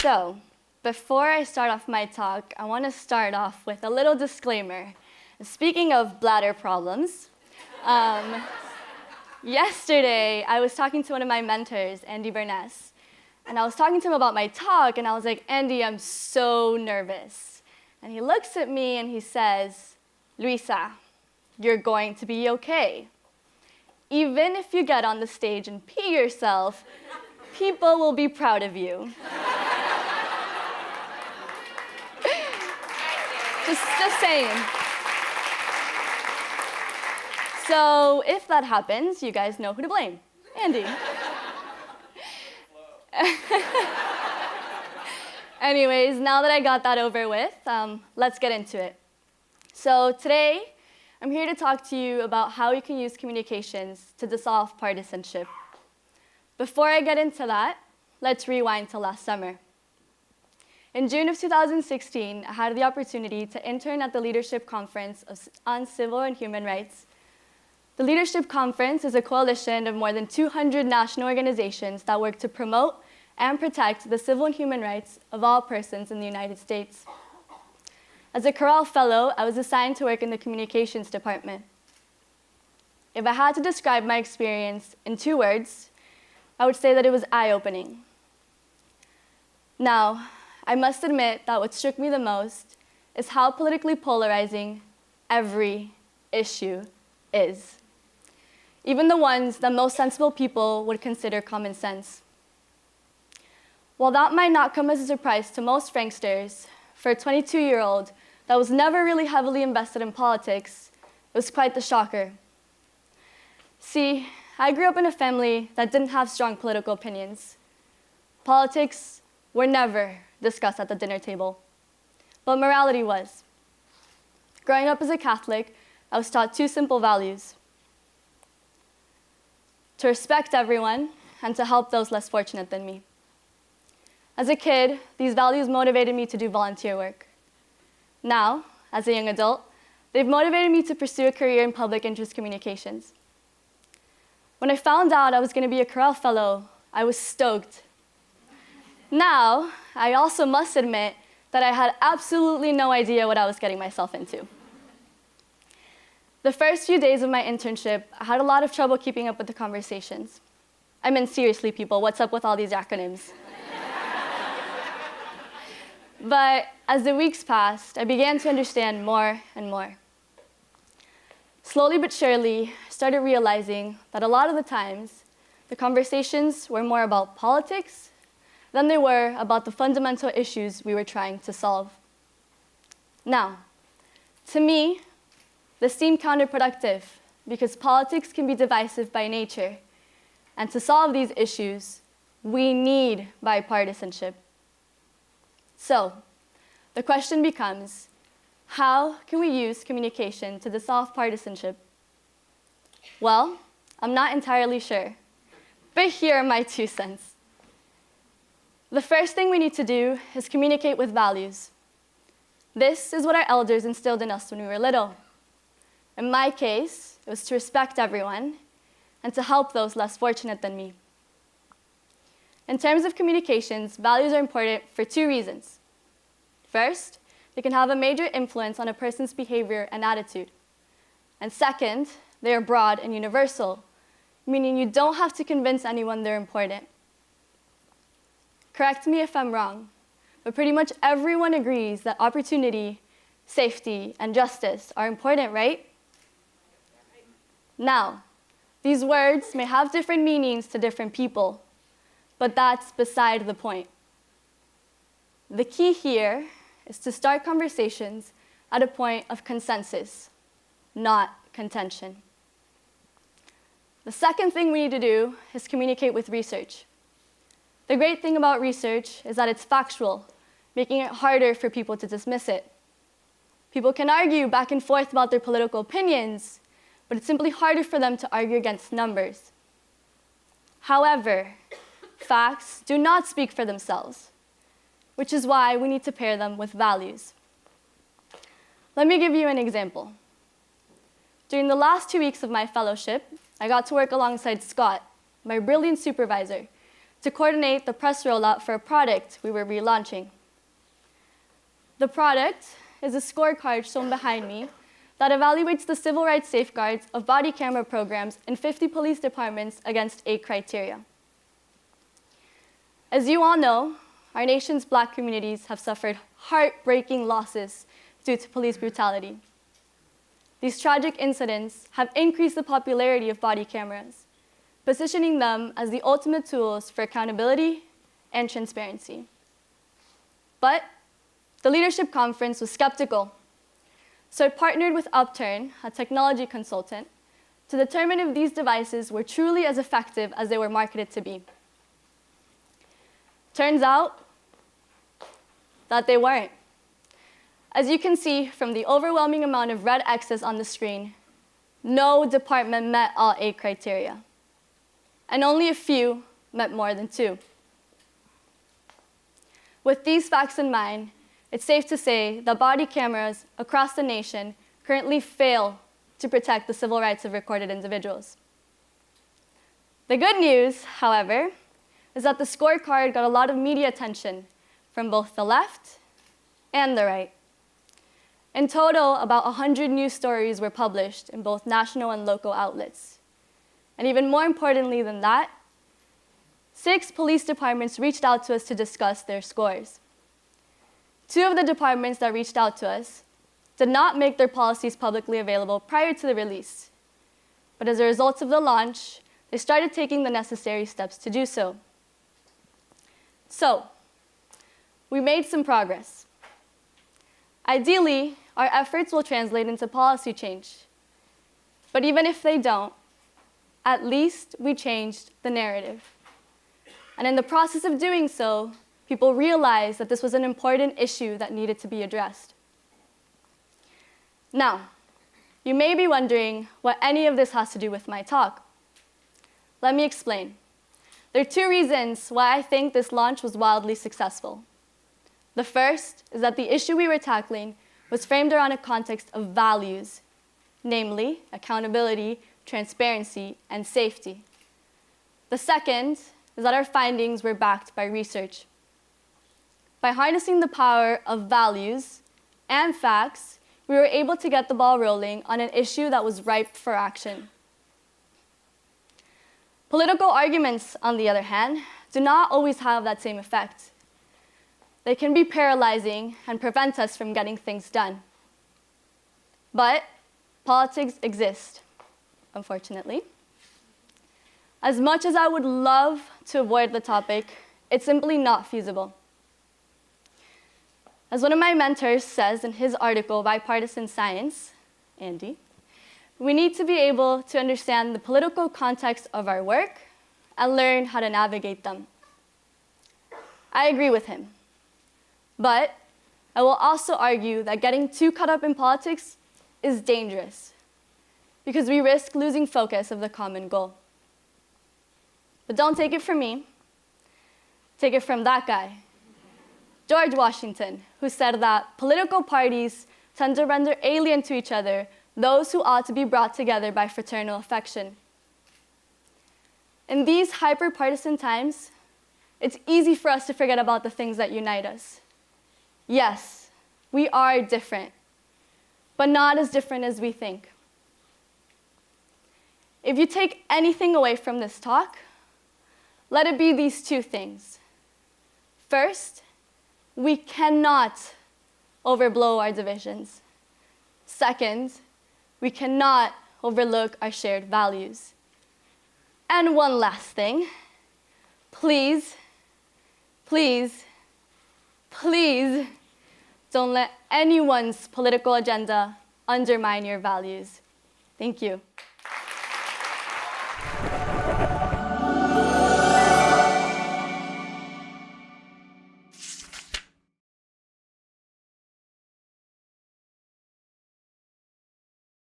So, before I start off my talk, I want to start off with a little disclaimer. Speaking of bladder problems, yesterday I was talking to one of my mentors, Andy Burness, and I was talking to him about my talk, and I was like, Andy, I'm so nervous. And he looks at me and he says, Luisa, you're going to be okay. Even if you get on the stage and pee yourself, people will be proud of you. Just saying. So if that happens, you guys know who to blame. Andy. Anyways, now that I got that over with, let's get into it. So today, I'm here to talk to you about how you can use communications to dissolve partisanship. Before I get into that, let's rewind to last summer. In June of 2016, I had the opportunity to intern at the Leadership Conference on Civil and Human Rights. The Leadership Conference is a coalition of more than 200 national organizations that work to promote and protect the civil and human rights of all persons in the United States. As a Chorale Fellow, I was assigned to work in the communications department. If I had to describe my experience in 2 words, I would say that it was eye-opening. Now, I must admit that what struck me the most is how politically polarizing every issue is, even the ones that most sensible people would consider common sense. While that might not come as a surprise to most Franksters, for a 22-year-old that was never really heavily invested in politics, it was quite the shocker. See, I grew up in a family that didn't have strong political opinions. Politics were never discussed at the dinner table, but morality was. Growing up as a Catholic, I was taught 2 simple values: to respect everyone and to help those less fortunate than me. As a kid, these values motivated me to do volunteer work. Now, as a young adult, they've motivated me to pursue a career in public interest communications. When I found out I was going to be a Chorale Fellow, I was stoked. Now, I also must admit that I had absolutely no idea what I was getting myself into. The first few days of my internship, I had a lot of trouble keeping up with the conversations. I mean, seriously, people, what's up with all these acronyms? But as the weeks passed, I began to understand more and more. Slowly but surely, I started realizing that a lot of the times, the conversations were more about politics than they were about the fundamental issues we were trying to solve. Now, to me, this seemed counterproductive because politics can be divisive by nature, and to solve these issues, we need bipartisanship. So, the question becomes, how can we use communication to dissolve partisanship? Well, I'm not entirely sure, but here are my 2 cents. The first thing we need to do is communicate with values. This is what our elders instilled in us when we were little. In my case, it was to respect everyone and to help those less fortunate than me. In terms of communications, values are important for 2 reasons. First, they can have a major influence on a person's behavior and attitude. And second, they are broad and universal, meaning you don't have to convince anyone they're important. Correct me if I'm wrong, but pretty much everyone agrees that opportunity, safety, and justice are important, right? Now, these words may have different meanings to different people, but that's beside the point. The key here is to start conversations at a point of consensus, not contention. The second thing we need to do is communicate with research. The great thing about research is that it's factual, making it harder for people to dismiss it. People can argue back and forth about their political opinions, but it's simply harder for them to argue against numbers. However, facts do not speak for themselves, which is why we need to pair them with values. Let me give you an example. During the last 2 weeks of my fellowship, I got to work alongside Scott, my brilliant supervisor, to coordinate the press rollout for a product we were relaunching. The product is a scorecard shown behind me that evaluates the civil rights safeguards of body camera programs in 50 police departments against 8 criteria. As you all know, our nation's Black communities have suffered heartbreaking losses due to police brutality. These tragic incidents have increased the popularity of body cameras, positioning them as the ultimate tools for accountability and transparency. But the leadership conference was skeptical, so it partnered with Upturn, a technology consultant, to determine if these devices were truly as effective as they were marketed to be. Turns out that they weren't. As you can see from the overwhelming amount of red X's on the screen, no department met all 8 criteria, and only a few met more than 2. With these facts in mind, it's safe to say that body cameras across the nation currently fail to protect the civil rights of recorded individuals. The good news, however, is that the scorecard got a lot of media attention from both the left and the right. In total, about 100 news stories were published in both national and local outlets. And even more importantly than that, 6 police departments reached out to us to discuss their scores. 2 of the departments that reached out to us did not make their policies publicly available prior to the release. But as a result of the launch, they started taking the necessary steps to do so. So, we made some progress. Ideally, our efforts will translate into policy change. But even if they don't, at least we changed the narrative. And in the process of doing so, people realized that this was an important issue that needed to be addressed. Now, you may be wondering what any of this has to do with my talk. Let me explain. There are 2 reasons why I think this launch was wildly successful. The first is that the issue we were tackling was framed around a context of values, namely accountability, transparency, and safety. The second is that our findings were backed by research. By harnessing the power of values and facts, we were able to get the ball rolling on an issue that was ripe for action. Political arguments, on the other hand, do not always have that same effect. They can be paralyzing and prevent us from getting things done. But politics exist, unfortunately. As much as I would love to avoid the topic, it's simply not feasible. As one of my mentors says in his article, Bipartisan Science, Andy, we need to be able to understand the political context of our work and learn how to navigate them. I agree with him. But I will also argue that getting too caught up in politics is dangerous because we risk losing focus of the common goal. But don't take it from me. Take it from that guy, George Washington, who said that political parties tend to render alien to each other those who ought to be brought together by fraternal affection. In these hyper-partisan times, it's easy for us to forget about the things that unite us. Yes, we are different, but not as different as we think. If you take anything away from this talk, let it be these 2 things. First, we cannot overblow our divisions. Second, we cannot overlook our shared values. And one last thing, please, please, please don't let anyone's political agenda undermine your values. Thank you.